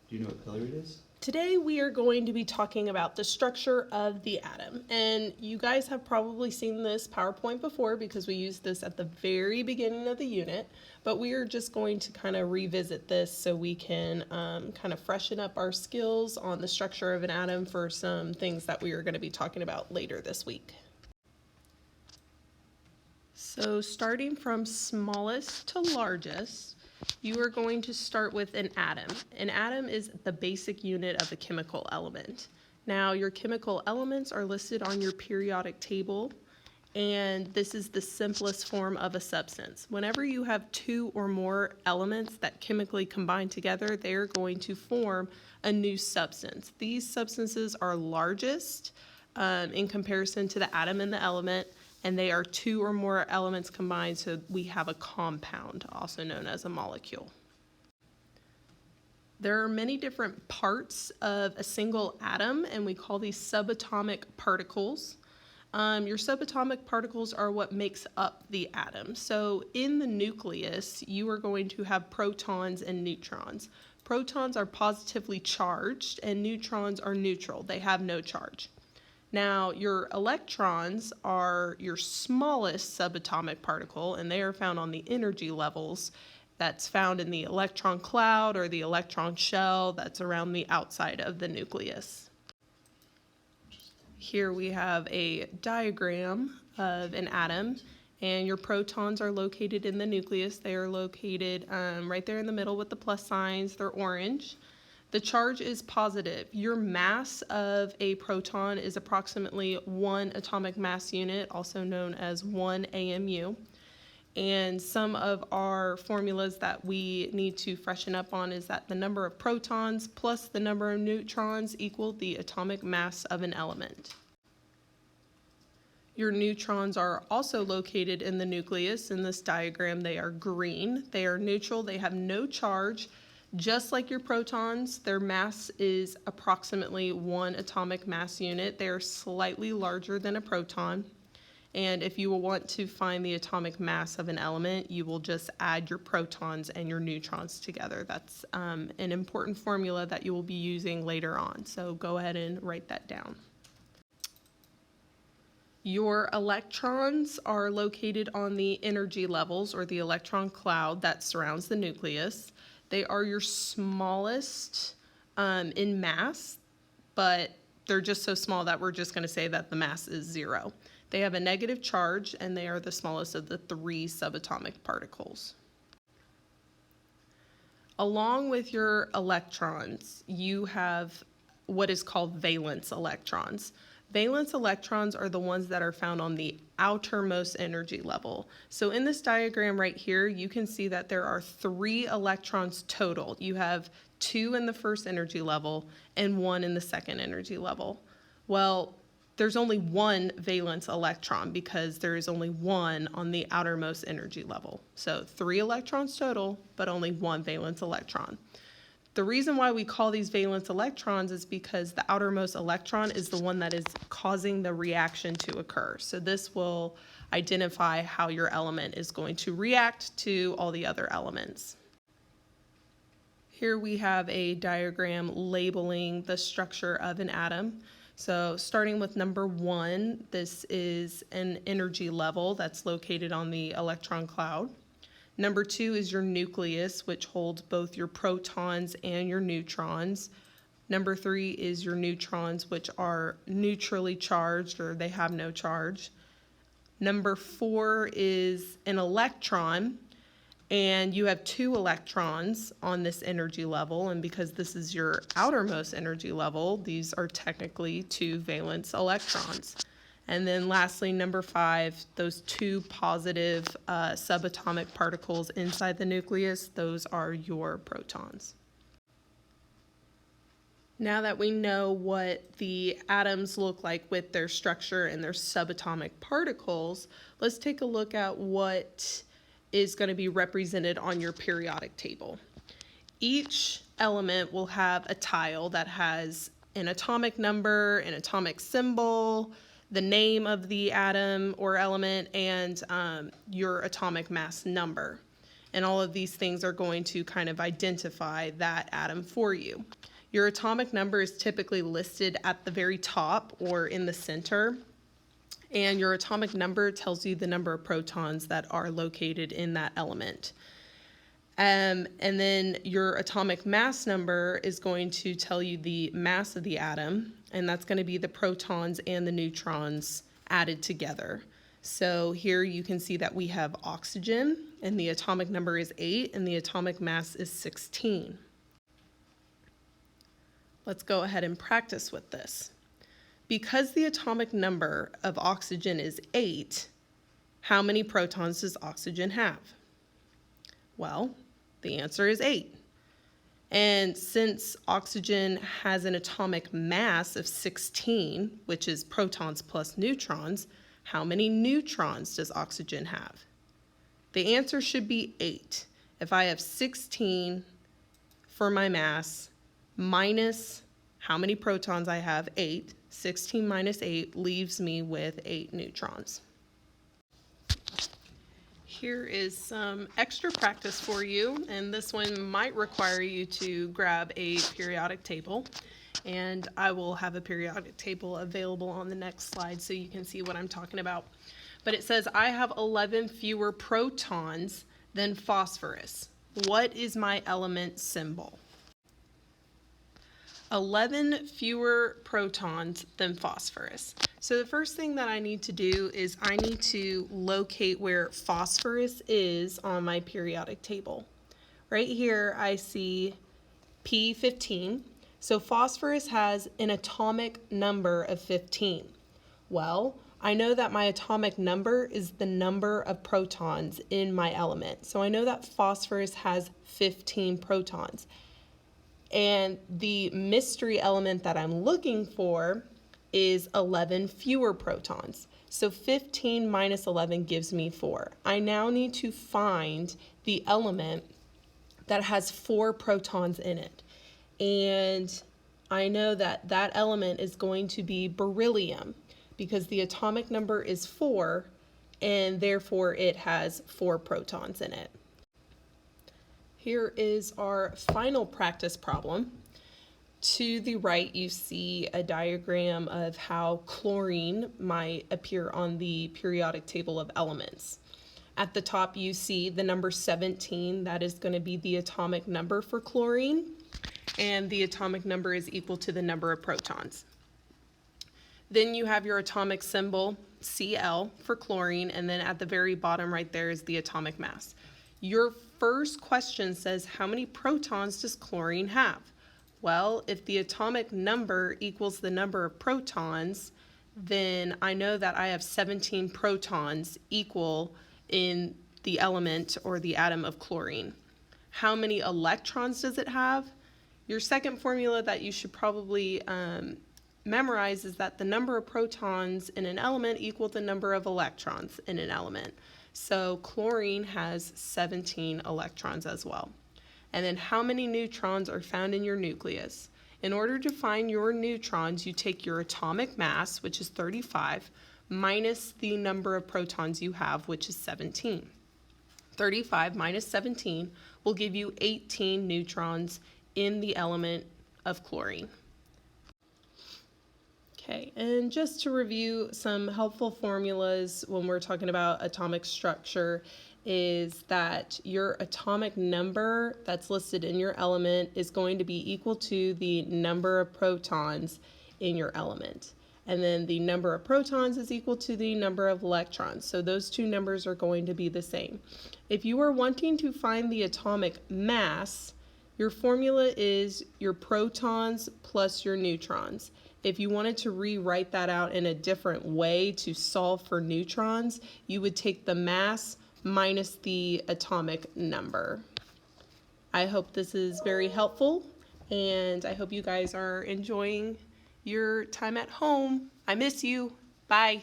Do you know what color it is? Today we are going to be talking about the structure of the atom. And you guys have probably seen this PowerPoint before because we used this at the very beginning of the unit, but we are just going to kind of revisit this so we can kind of freshen up our skills on the structure of an atom for some things that we are going to be talking about later this week. So starting from smallest to largest, you are going to start with an atom. An atom is the basic unit of a chemical element. Now, your chemical elements are listed on your periodic table, and this is the simplest form of a substance. Whenever you have two or more elements that chemically combine together, they are going to form a new substance. These substances are largest in comparison to the atom and the element, and they are two or more elements combined, so we have a compound, also known as a molecule. There are many different parts of a single atom, and we call these subatomic particles. Your subatomic particles are what makes up the atom. So in the nucleus, you are going to have protons and neutrons. Protons are positively charged, and neutrons are neutral. They have no charge. Now, your electrons are your smallest subatomic particle, and they are found on the energy levels that's found in the electron cloud or the electron shell that's around the outside of the nucleus. Here we have a diagram of an atom, and your protons are located in the nucleus. They are located right there in the middle with the plus signs. They're orange. The charge is positive. Your mass of a proton is approximately 1 atomic mass unit, also known as 1 AMU. And some of our formulas that we need to freshen up on is that the number of protons plus the number of neutrons equal the atomic mass of an element. Your neutrons are also located in the nucleus. In this diagram, they are green. They are neutral. They have no charge. Just like your protons, their mass is approximately 1 atomic mass unit. They are slightly larger than a proton. And if you will want to find the atomic mass of an element, you will just add your protons and your neutrons together. That's an important formula that you will be using later on. So go ahead and write that down. Your electrons are located on the energy levels or the electron cloud that surrounds the nucleus. They are your smallest in mass, but they're just so small that we're just going to say that the mass is 0. They have a negative charge, and they are the smallest of the 3 subatomic particles. Along with your electrons, you have what is called valence electrons. Valence electrons are the ones that are found on the outermost energy level. So in this diagram right here, you can see that there are 3 electrons total. You have 2 in the first energy level and 1 in the second energy level. Well, there's only 1 valence electron because there is only 1 on the outermost energy level. So 3 electrons total, but only 1 valence electron. The reason why we call these valence electrons is because the outermost electron is the one that is causing the reaction to occur. So this will identify how your element is going to react to all the other elements. Here we have a diagram labeling the structure of an atom. So starting with number 1, this is an energy level that's located on the electron cloud. Number 2 is your nucleus, which holds both your protons and your neutrons. Number 3 is your neutrons, which are neutrally charged, or they have no charge. Number 4 is an electron, and you have 2 electrons on this energy level, and because this is your outermost energy level, these are technically 2 valence electrons. And then lastly, number 5, those 2 positive subatomic particles inside the nucleus, those are your protons. Now that we know what the atoms look like with their structure and their subatomic particles, let's take a look at what is going to be represented on your periodic table. Each element will have a tile that has an atomic number, an atomic symbol, the name of the atom or element, and your atomic mass number. And all of these things are going to kind of identify that atom for you. Your atomic number is typically listed at the very top or in the center. And your atomic number tells you the number of protons that are located in that element. And then your atomic mass number is going to tell you the mass of the atom, and that's going to be the protons and the neutrons added together. So here you can see that we have oxygen, and the atomic number is 8, and the atomic mass is 16. Let's go ahead and practice with this. Because the atomic number of oxygen is 8, how many protons does oxygen have? Well, the answer is 8. And since oxygen has an atomic mass of 16, which is protons plus neutrons, how many neutrons does oxygen have? The answer should be 8. If I have 16 for my mass minus how many protons I have, 8, 16 minus 8 leaves me with 8 neutrons. Here is some extra practice for you, and this one might require you to grab a periodic table, and I will have a periodic table available on the next slide so you can see what I'm talking about. But it says I have 11 fewer protons than phosphorus. What is my element symbol? 11 fewer protons than phosphorus. So the first thing that I need to do is I need to locate where phosphorus is on my periodic table. Right here I see P15. So phosphorus has an atomic number of 15. Well, I know that my atomic number is the number of protons in my element. So I know that phosphorus has 15 protons. And the mystery element that I'm looking for is 11 fewer protons. So 15 minus 11 gives me 4. I now need to find the element that has 4 protons in it. And I know that that element is going to be beryllium because the atomic number is 4 and therefore it has 4 protons in it. Here is our final practice problem. To the right, you see a diagram of how chlorine might appear on the periodic table of elements. At the top, you see the number 17. That is going to be the atomic number for chlorine, and the atomic number is equal to the number of protons. Then you have your atomic symbol, Cl, for chlorine, and then at the very bottom right there is the atomic mass. Your first question says, how many protons does chlorine have? Well, if the atomic number equals the number of protons, then I know that I have 17 protons equal in the element or the atom of chlorine. How many electrons does it have? Your second formula that you should probably memorize is that the number of protons in an element equal the number of electrons in an element. So chlorine has 17 electrons as well. And then how many neutrons are found in your nucleus? In order to find your neutrons, you take your atomic mass, which is 35, minus the number of protons you have, which is 17. 35 minus 17 will give you 18 neutrons in the element of chlorine. Okay, and just to review some helpful formulas when we're talking about atomic structure is that your atomic number that's listed in your element is going to be equal to the number of protons in your element. And then the number of protons is equal to the number of electrons. So those two numbers are going to be the same. If you are wanting to find the atomic mass, your formula is your protons plus your neutrons. If you wanted to rewrite that out in a different way to solve for neutrons, you would take the mass minus the atomic number. I hope this is very helpful, and I hope you guys are enjoying your time at home. I miss you. Bye.